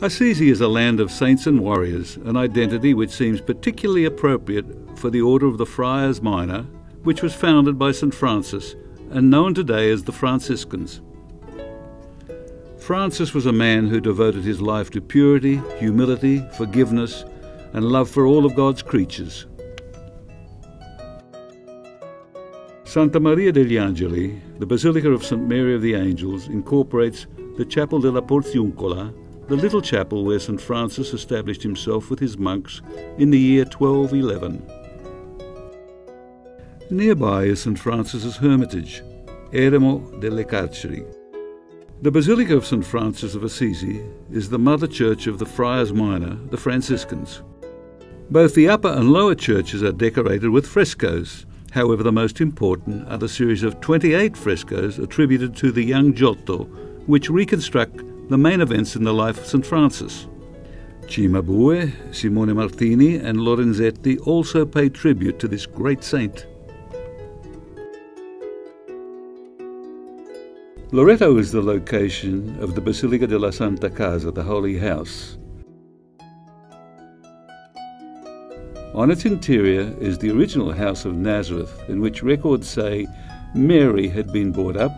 Assisi is a land of saints and warriors, an identity which seems particularly appropriate for the Order of the Friars Minor, which was founded by St. Francis and known today as the Franciscans. Francis was a man who devoted his life to purity, humility, forgiveness, and love for all of God's creatures. Santa Maria degli Angeli, the Basilica of St. Mary of the Angels, incorporates the Chapel della Porziuncola, the little chapel where St. Francis established himself with his monks in the year 1211. Nearby is St. Francis's hermitage, Eremo delle Carceri. The Basilica of St. Francis of Assisi is the mother church of the Friars Minor, the Franciscans. Both the upper and lower churches are decorated with frescoes. However, the most important are the series of 28 frescoes attributed to the young Giotto, which reconstruct the main events in the life of St. Francis. Cimabue, Simone Martini and Lorenzetti also pay tribute to this great saint. Loreto is the location of the Basilica della Santa Casa, the Holy House. On its interior is the original house of Nazareth, in which records say Mary had been brought up,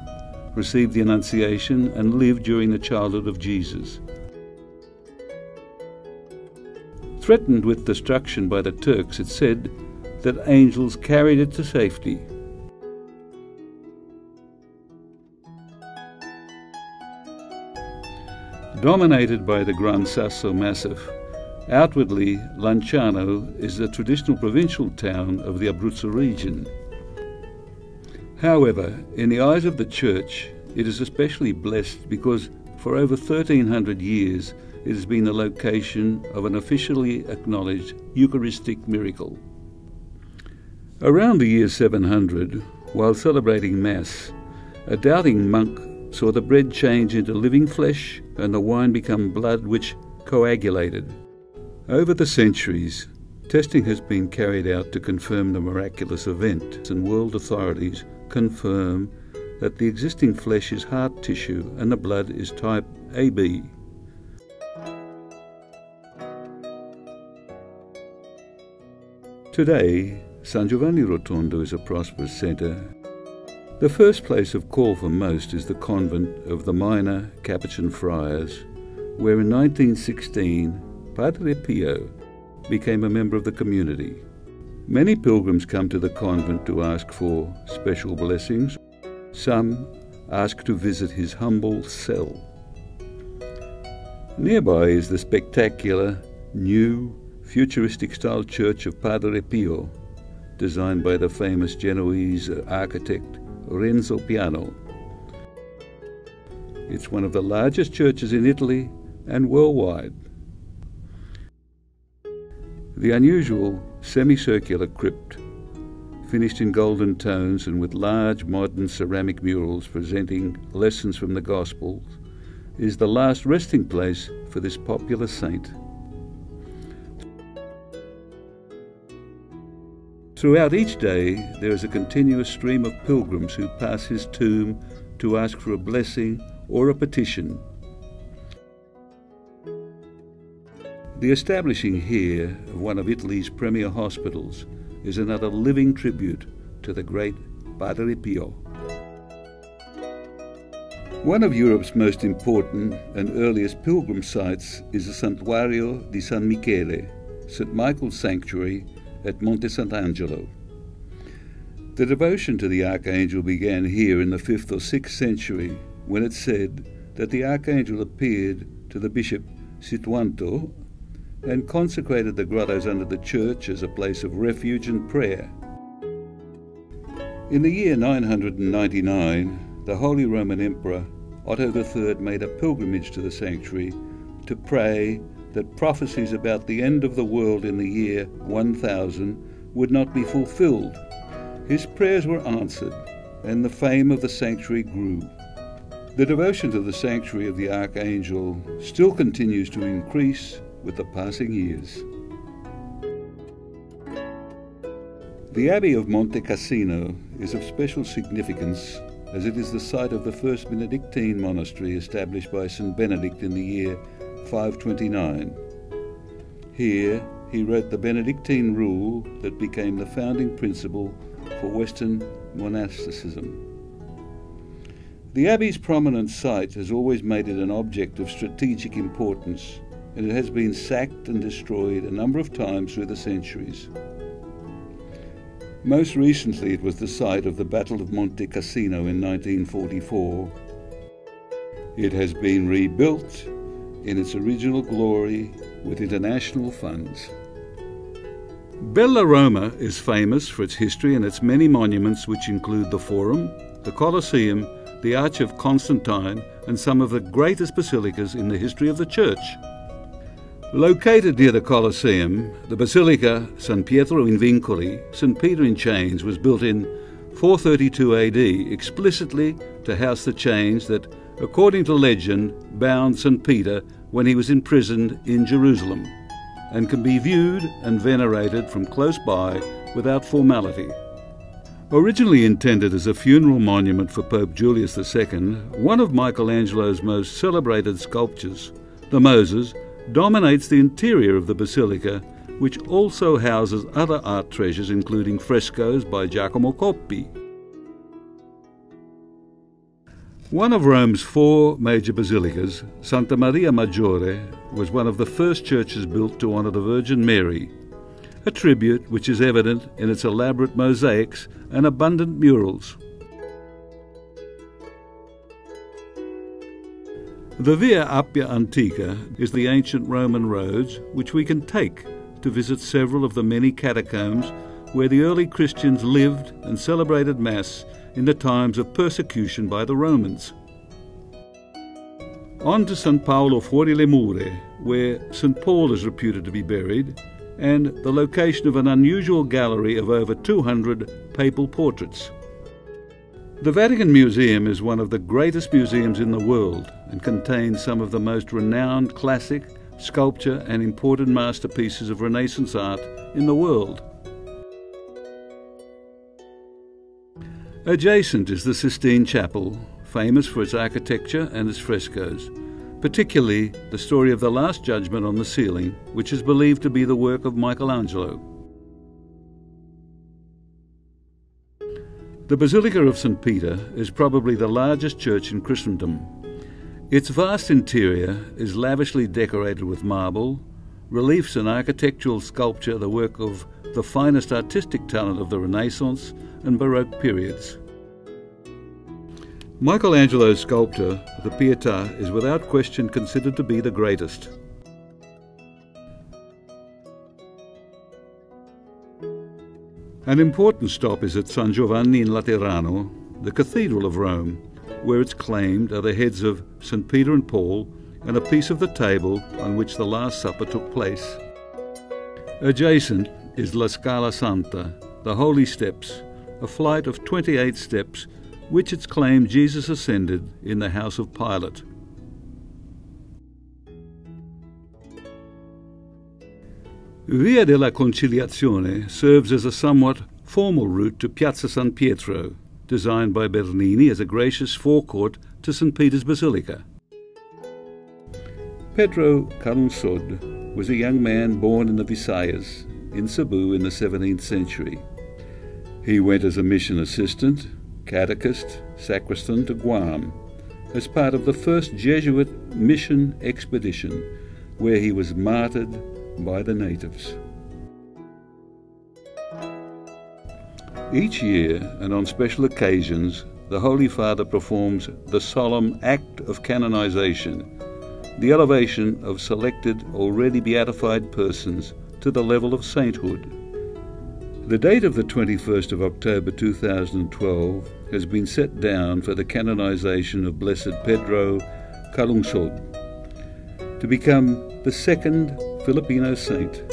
received the Annunciation, and lived during the childhood of Jesus. Threatened with destruction by the Turks, it said that angels carried it to safety. Dominated by the Gran Sasso Massif, outwardly Lanciano is the traditional provincial town of the Abruzzo region. However, in the eyes of the Church, it is especially blessed because for over 1300 years it has been the location of an officially acknowledged Eucharistic miracle. Around the year 700, while celebrating Mass, a doubting monk saw the bread change into living flesh and the wine become blood which coagulated. Over the centuries, testing has been carried out to confirm the miraculous event, and world authorities confirm that the existing flesh is heart tissue and the blood is type AB. Today, San Giovanni Rotondo is a prosperous centre. The first place of call for most is the convent of the Minor Capuchin Friars, where in 1916 Padre Pio became a member of the community. Many pilgrims come to the convent to ask for special blessings. Some ask to visit his humble cell. Nearby is the spectacular, new, futuristic-style church of Padre Pio, designed by the famous Genoese architect Renzo Piano. It's one of the largest churches in Italy and worldwide. The unusual semicircular crypt, finished in golden tones and with large modern ceramic murals presenting lessons from the Gospels, is the last resting place for this popular saint. Throughout each day, there is a continuous stream of pilgrims who pass his tomb to ask for a blessing or a petition. The establishing here of one of Italy's premier hospitals is another living tribute to the great Padre Pio. One of Europe's most important and earliest pilgrim sites is the Santuario di San Michele, St. Michael's Sanctuary at Monte Sant'Angelo. The devotion to the Archangel began here in the 5th or 6th century, when it's said that the Archangel appeared to the Bishop Situanto and consecrated the grottos under the church as a place of refuge and prayer. In the year 999, the Holy Roman Emperor Otto III made a pilgrimage to the sanctuary to pray that prophecies about the end of the world in the year 1000 would not be fulfilled. His prayers were answered, and the fame of the sanctuary grew. The devotion to the sanctuary of the Archangel still continues to increase with the passing years. The Abbey of Monte Cassino is of special significance as it is the site of the first Benedictine monastery established by St. Benedict in the year 529. Here he wrote the Benedictine rule that became the founding principle for Western monasticism. The abbey's prominent site has always made it an object of strategic importance, and it has been sacked and destroyed a number of times through the centuries. Most recently it was the site of the Battle of Monte Cassino in 1944. It has been rebuilt in its original glory with international funds. Bella Roma is famous for its history and its many monuments, which include the Forum, the Colosseum, the Arch of Constantine, and some of the greatest basilicas in the history of the Church. Located near the Colosseum, the Basilica San Pietro in Vincoli, St. Peter in Chains, was built in 432 AD explicitly to house the chains that, according to legend, bound St. Peter when he was imprisoned in Jerusalem, and can be viewed and venerated from close by without formality. Originally intended as a funeral monument for Pope Julius II, one of Michelangelo's most celebrated sculptures, the Moses, dominates the interior of the basilica, which also houses other art treasures including frescoes by Giacomo Coppi. One of Rome's 4 major basilicas, Santa Maria Maggiore, was one of the first churches built to honour the Virgin Mary, a tribute which is evident in its elaborate mosaics and abundant murals. The Via Appia Antica is the ancient Roman roads which we can take to visit several of the many catacombs where the early Christians lived and celebrated Mass in the times of persecution by the Romans. On to San Paolo fuori le mura, where St. Paul is reputed to be buried, and the location of an unusual gallery of over 200 papal portraits. The Vatican Museum is one of the greatest museums in the world and contains some of the most renowned classic, sculpture and important masterpieces of Renaissance art in the world. Adjacent is the Sistine Chapel, famous for its architecture and its frescoes, particularly the story of the Last Judgment on the ceiling, which is believed to be the work of Michelangelo. The Basilica of St. Peter is probably the largest church in Christendom. Its vast interior is lavishly decorated with marble, reliefs and architectural sculpture, the work of the finest artistic talent of the Renaissance and Baroque periods. Michelangelo's sculpture, the Pietà, is without question considered to be the greatest. An important stop is at San Giovanni in Laterano, the Cathedral of Rome, where it's claimed are the heads of St. Peter and Paul and a piece of the table on which the Last Supper took place. Adjacent is La Scala Santa, the Holy Steps, a flight of 28 steps which it's claimed Jesus ascended in the house of Pilate. Via della Conciliazione serves as a somewhat formal route to Piazza San Pietro, designed by Bernini as a gracious forecourt to St. Peter's Basilica. Pedro Calungsod was a young man born in the Visayas, in Cebu in the 17th century. He went as a mission assistant, catechist, sacristan to Guam, as part of the first Jesuit mission expedition, where he was martyred by the natives. Each year, and on special occasions, the Holy Father performs the solemn act of canonization, the elevation of selected already beatified persons to the level of sainthood. The date of the 21st of October 2012 has been set down for the canonization of Blessed Pedro Calungsod, to become the second Filipino saint